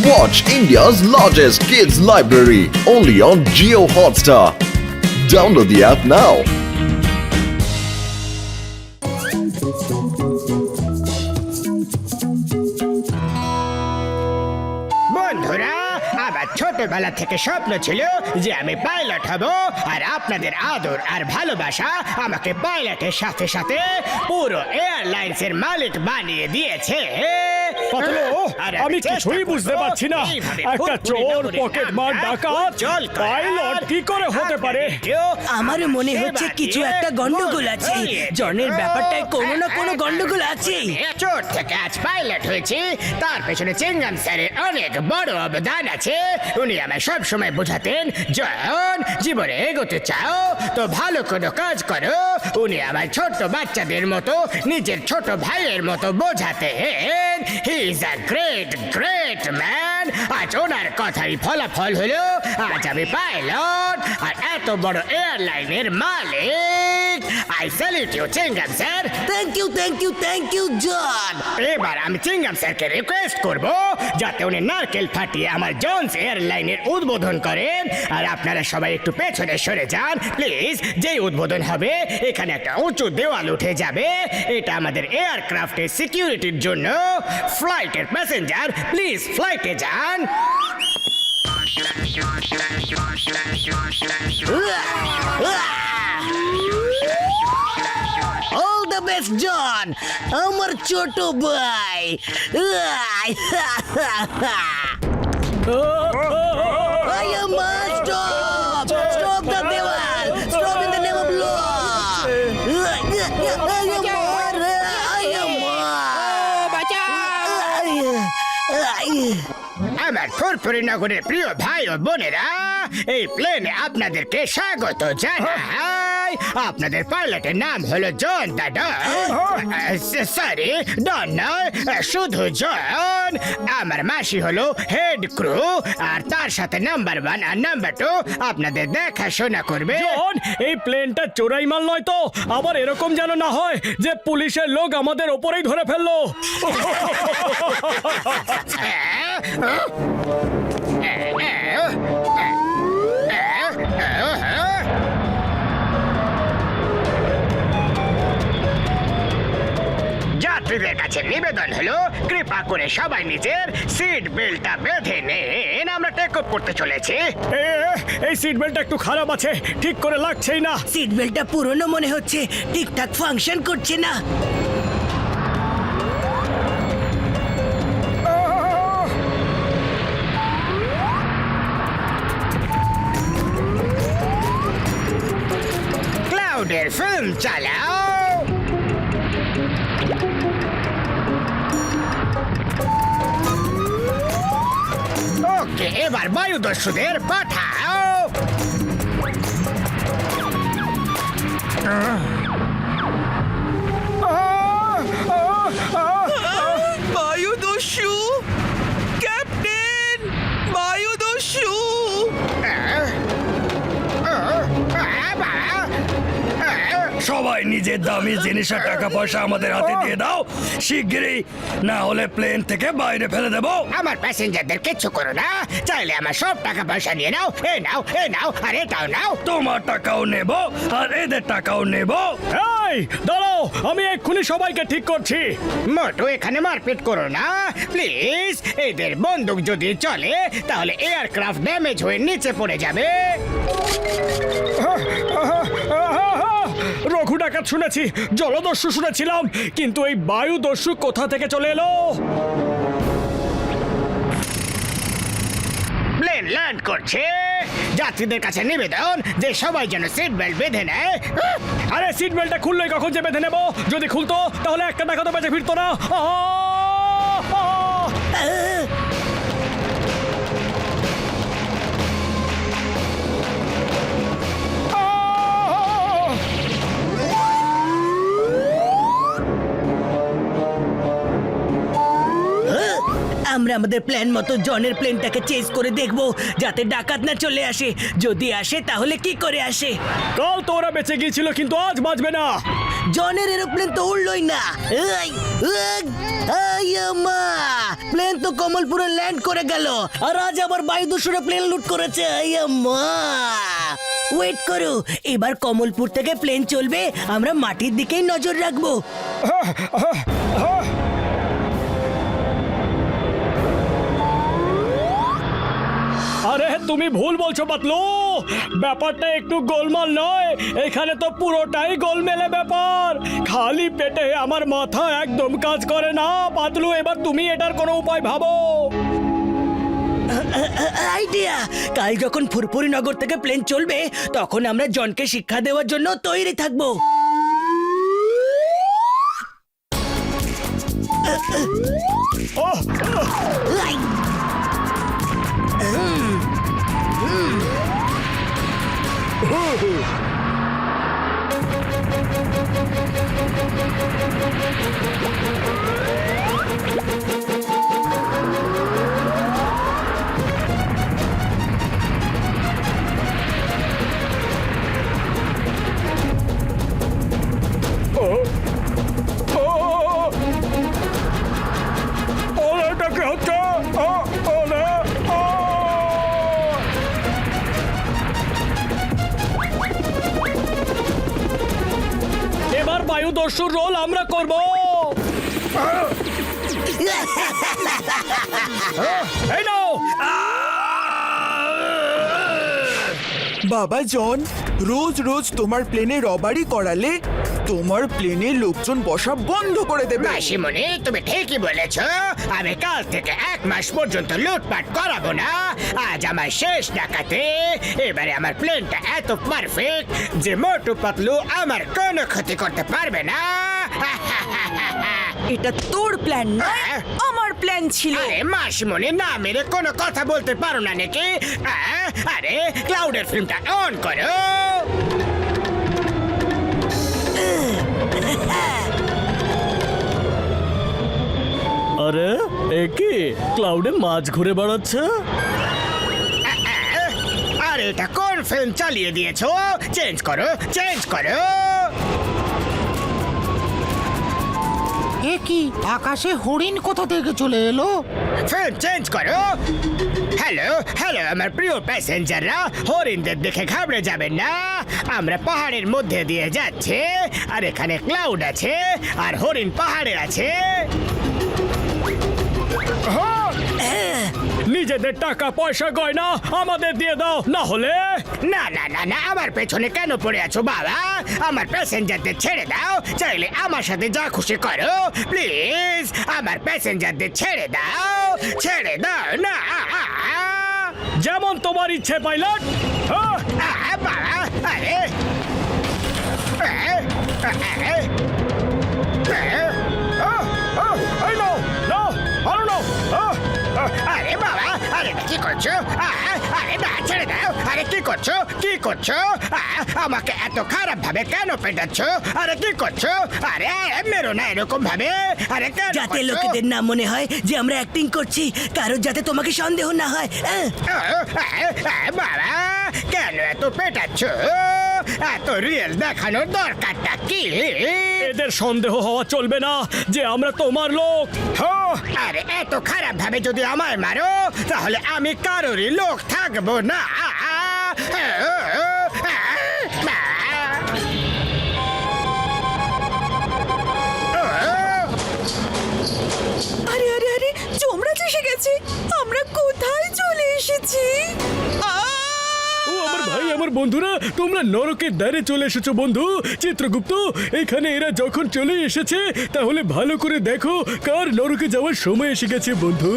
Watch India's largest kids library only on Jio Hotstar. Download the app now. বন্ধুরা, আমার ছোটবেলা থেকে স্বপ্ন ছিল যে আমি পাইলট হব, আর আপনাদের আদর আর ভালোবাসা আমাকে পাইলটের সাথে সাথে পুরো এয়ারলাইন্সের মালিক বানিয়ে দিয়েছে। আমি কিছুই বুঝতে পারছি না। একটা চোর, পকেটমার, ডাকাত পাইলট কি করে হতে পারে? আমারও মনে হচ্ছে কিছু একটা গন্ডগোল আছে। জনের ব্যাপারটায় কোনো না কোনো গন্ডগোল আছে। চোর থেকে আজ পাইলট হয়েছি, তার পেছনে চিংগাম স্যারের অনেক বড় অবদান আছে। উনি আমায় সব সময় বোঝাতেন, জন জীবনে এগোতে চাও তো ভালো কোনো কাজ করো। উনি আমার ছোট্ট বাচ্চাদের মতো, নিজের ছোট ভাইয়ের মতো বোঝাতেন। He is a great great man. আজ ওনার কথাই ফলাফল হলো আজ আমি পাইলট আর এত বড় এয়ারলাইনের মালিক। I salute you Chingam sir. Thank you, thank you, thank you John. এবার আমি চিংগাম স্যারকে রিকোয়েস্ট করব যাতে উনি নারকেল ফাটিয়ে আমার জোনস এয়ারলাইনের উদ্বোধন করেন। আর আপনারা সবাই একটু পেছনে সরে যান প্লিজ। যেই উদ্বোধন হবে এখানে একটা উঁচু দেওয়াল উঠে যাবে। এটা আমাদের এয়ারক্রাফটের সিকিউরিটির জন্য। ফ্লাইটের প্যাসেঞ্জার প্লিজ ফ্লাইটে যান। অল দ্য বেস্ট জন, আমার ছোট ভাই। I am stop! Stop the দেওয়াল! Stop in the name of law! আমার ফুরফুরি নগরের প্রিয় ভাই ও বোনেরা, এই প্লেনে আপনাদেরকে স্বাগত জানাই। আপনাদের পাইলটের নাম হলো জন দা ডন। সরি, ডন নয়, শুধু জন। আমার মাসি হলো হেড ক্রু, আর তার সাথে নাম্বার 1 আর নাম্বার 2 আপনাদের দেখাশোনা করবে। জন, এই প্লেনটা চোরাই মাল নয় তো? আবার এরকম যেন না হয় যে পুলিশের লোক আমাদের ওপরেই ধরে ফেললো। যাত্রীদের কাছে নিবেদন হলো কৃপা করে সবাই নিজের সিট বেল্টটা বেঁধে নেন। আমরা টেক অফ করতে চলেছি। এই সিট বেল্টটা একটু খারাপ আছে, ঠিক করে লাগছেই না। সিট বেল্টটা পুরনো মনে হচ্ছে, ঠিকঠাক ফাংশন করছে না। ক্লাউডের ফিল্ম চালাও। ওকে, এবার বায়ুদস্যুদের পাঠাও। বায়ুদস্যু ক্যাপ্টেন, বায়ুদস্যু। সবাই নিজের দামি জিনিসের টাকা পয়সা আমাদের হাতে দিয়ে দাও শিগগিরই, না হলে প্লেন থেকে বাইরে ফেলে দেবো। আমার প্যাসেঞ্জারদের কিচ্ছু করো না। চাইলে আমার সব টাকা পয়সা নিয়ে নাও। এ নাও, এ নাও, আর এটাও নাও। তোমার টাকাও নেব আর এদের টাকাও নেব। এই দাঁড়াও, আমি এক্ষুনি সবাইকে ঠিক করছি। মোটো এখানে মারপিট করো না প্লিজ। এদের বন্দুক যদি চলে তাহলে এয়ারক্রাফট ড্যামেজ হয়ে নিচে পড়ে যাবে। রঘু ডাকাত শুনেছি, জলদস্যু শুনেছিলাম, কিন্তু এই বায়ুদস্যু কোথা থেকে চলে এলো? প্লেন ল্যান্ড করছে। যাত্রীদের কাছে নিবেদন যে সবাই যেন সিট বেল্ট বেঁধে নেয়। আরে সিট বেল্টটা খুললেই কখন যে বেঁধে নেবো? যদি খুলতো তাহলে একটা টাকা তো বেঁচে ফিরতো না। আমরা আমাদের প্ল্যান মতো জনের প্লেনটাকে চেজ করে দেখব যাতে ডাকাত না চলে আসে। যদি আসে তাহলে কি করে আসে? কাল তো ওরা বেঁচে গিয়েছিল, কিন্তু আজ বাঁচবে না। জনের এরোপ্লেন তো উড়লই না। এই, উগ, এই মা, প্লেন তো কমলপুরে ল্যান্ড করে গেল, আর আজ আবার বায়ুদস্যুরা প্লেন লুট করেছে। এই মা, ওয়েট করো, এবার কমলপুর থেকে প্লেন চলবে, আমরা মাটির দিকেই নজর রাখবো। আরে তুমি ভুল বলছো পাতলু, ব্যাপারটা একটু গোলমাল নয়, এখানে তো পুরোটাই গোলমেলে ব্যাপার। খালি পেটে আমার মাথা একদম কাজ করে না পাতলু, এবার তুমি এটার কোনো উপায় ভাবো। আইডিয়া, কাল যখন ফুরফুরি নগর থেকে প্লেন চলবে তখন আমরা জনকে শিক্ষা দেওয়ার জন্য তৈরি থাকবো। আই! ওরে, এটা কি হচ্ছে? ওরে, এবার বায়ুদস্যুর রোল আমরা করব। এই নাও। বাবা জন, রোজ রোজ তোমার প্লেনে রবারি করালে তোমার প্লেনে লোকজন বসা বন্ধ করে দেবে। মাসিমণি, তুমি ঠিকই বলেছ, আমি কাল থেকে 1 মাস পর্যন্ত লুটপাট করাবো না। আজ আমার শেষ ডাকাতে। এবারে আমার প্লেনটা এত পারফেক্ট যে মোটু পাতলু আমার কোনো ক্ষতি করতে পারবে না। এটা তোর প্ল্যান না, আমার প্ল্যান ছিল। আরে মাসিমণি, না মেরে কোনো কথা বলতে পারো না নাকি? আরে ক্লাউডের ফিল্মটা অন করো। আরে এ কি, ক্লাউডে মাছ ঘুরে বেড়াচ্ছে? আরে এটা কোন ফিল্ম চালিয়ে দিয়েছো? চেঞ্জ করো, চেঞ্জ করো। এ কি, আকাশে হরিণ কোথা থেকে চলে এলো? ফিল্ম চেঞ্জ করো। হ্যালো হ্যালো আমার প্রিয় প্যাসেঞ্জাররা, হরিণদের দেখে ঘাবড়ে যাবেন না। আমরা পাহাড়ের মধ্যে দিয়ে যাচ্ছি, আর এখানে ক্লাউড আছে, আর হরিণ পাহাড়ে আছে। নিজেদের টাকা পয়সা গয়না আমাদের দিয়ে দাও, না হলে। না না না না, আমার পেছনে কেন পড়ে আছো বাবা? আমার প্যাসেঞ্জারদের ছেড়ে দাও, চাইলে আমার সাথে যা খুশি করো। প্লিজ আমার প্যাসেঞ্জারদের ছেড়ে দাও, ছেড়ে দাও না। যেমন তোমার ইচ্ছে পাইলট। বাবা, আরে আরে বাবা, আরে কি করছো? আরে না, ছেড়ে দাও। আরে কি করছো, কি করছো? আমাকে এত খারাপ ভাবে কেন পেটাচ্ছ? আরে কি করছো? আরে মেরো না এরকম ভাবে। আরে কেন যাতে করছো? লোকেদের না মনে হয় যে আমরা অ্যাক্টিং করছি, কারো যাতে তোমাকে সন্দেহ না হয়। বাবা, কেন এত পেটাচ্ছ? এত রিয়েল দেখানোর দরকারটা কি? এদের সন্দেহ হওয়া চলবে না যে আমরা তোমার লোক। আরে এত খারাপ ভাবে যদি আমায় মারো, তাহলে আমি কারোরই লোক থাকবো না। আরে আরে আরে, যমরাজ এসে গেছে। আমরা কোথায় চলে এসেছি? ও আমার ভাই, আমার বন্ধুরা, তোমরা নরকের দ্বারে চলে এসেছো বন্ধু। চিত্রগুপ্ত, এখানে এরা যখন চলে এসেছে তাহলে ভালো করে দেখো কার নরকে যাওয়ার সময় এসে গেছে বন্ধু।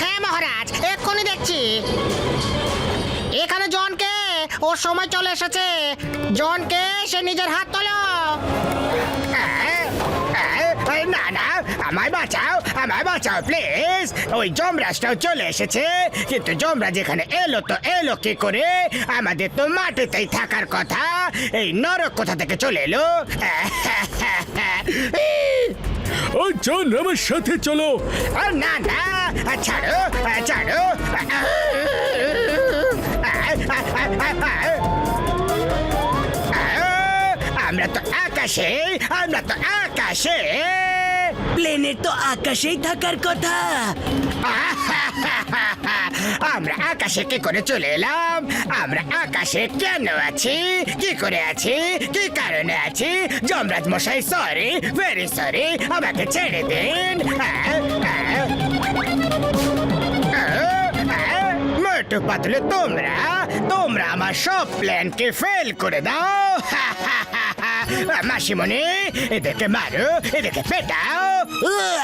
হ্যাঁ মহারাজ, এক্ষুনি দেখছি। এখানে জনকে, ওর সময় চলে এসেছে। জনকে, সে নিজের হাত তোলো। না না, আমায় বাঁচাও, আমায় বাঁচাও প্লিজ। ওই যমরাজটাও চলে এসেছে, কিন্তু যমরাজ এখানে এলো তো এলো কি করে? আমাদের তো মাটিতেই থাকার কথা। এই নরক কোথা থেকে চলে এলো? ও জন, আমার সাথে চলো। না না, ছাড়ো ছাড়ো। আমরা তো একা আকাশে, আমরা তো আকাশে। প্লেনের তো আকাশেই থাকার কথা। আমরা আকাশে কি করে চলে এলাম? আমরা আকাশে কেন আছি? কি করে আছি? কি কারণে আছি? যমরাজ মশাই সরি, ভেরি সরি, আমাকে ছেড়ে দিন। মোটু পাতলু, তোমরা তোমরা আমার সব প্ল্যানকে ফেল করে দাও। মাসিমণি, এদেরকে মারো, এদেরকে পেটাও।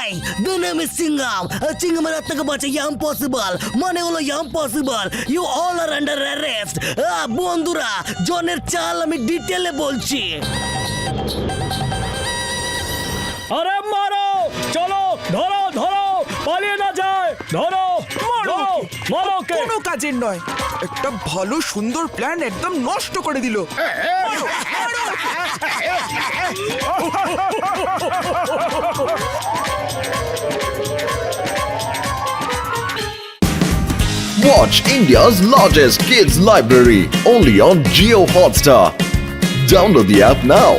এই the name is সিঙ্গাম। সিঙ্গামের হাত থেকে বাঁচা ইম্পসিবল, মানে হলো impossible. You all are under arrest. বন্ধুরা, জনের চাল আমি ডিটেলে বলছি। আরে মারো, চলো, ধরো ধরো, পালিয়ে না যায়, ধরো, মারো, মারো কে। কোনো কাজের নয়, একটা ভালো সুন্দর প্ল্যান একদম নষ্ট করে দিল। Watch India's largest kids library only on Geo Hotstar. Download the app now.